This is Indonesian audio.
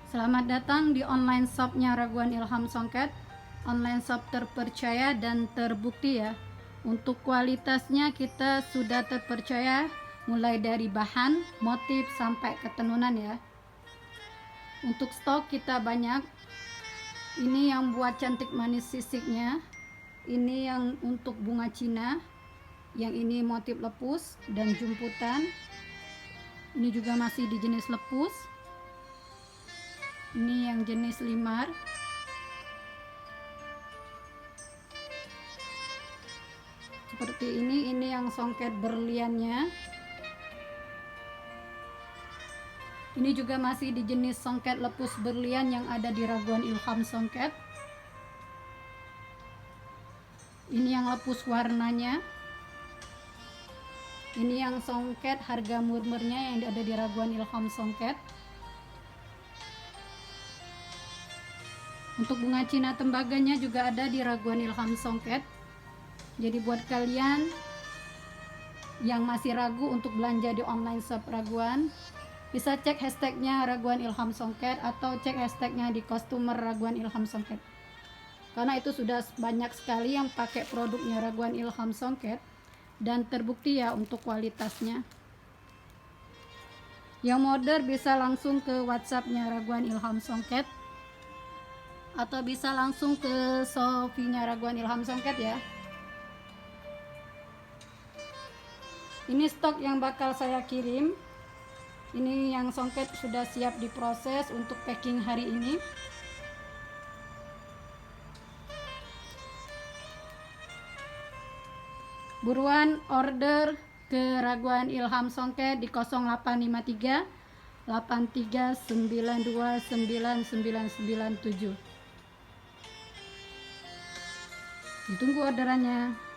Selamat datang di online shopnya Raguan Ilham Songket, online shop terpercaya dan terbukti ya. Untuk kualitasnya kita sudah terpercaya, mulai dari bahan, motif sampai ketenunan ya. Untuk stok kita banyak. Ini yang buat cantik manis sisiknya, ini yang untuk bunga Cina, yang ini motif lepus dan jumputan. Ini juga masih di jenis lepus. Ini yang jenis limar. Seperti ini yang songket berliannya. Ini juga masih di jenis songket lepus berlian yang ada di Raguan Ilham Songket. Ini yang lepus warnanya. Ini yang songket harga murmurnya yang ada di Raguan Ilham Songket. Untuk bunga Cina tembaganya juga ada di Raguan Ilham Songket. Jadi buat kalian yang masih ragu untuk belanja di online shop Raguan, bisa cek hashtagnya Raguan Ilham Songket atau cek hashtagnya di customer Raguan Ilham Songket. Karena itu sudah banyak sekali yang pakai produknya Raguan Ilham Songket dan terbukti ya untuk kualitasnya. Yang order bisa langsung ke WhatsAppnya Raguan Ilham Songket atau bisa langsung ke Shopee-nya Raguan Ilham Songket ya. Ini stok yang bakal saya kirim. Ini yang songket sudah siap diproses untuk packing hari ini. Buruan order ke Raguan Ilham Songket di 0853 8392 9997. Ditunggu orderannya.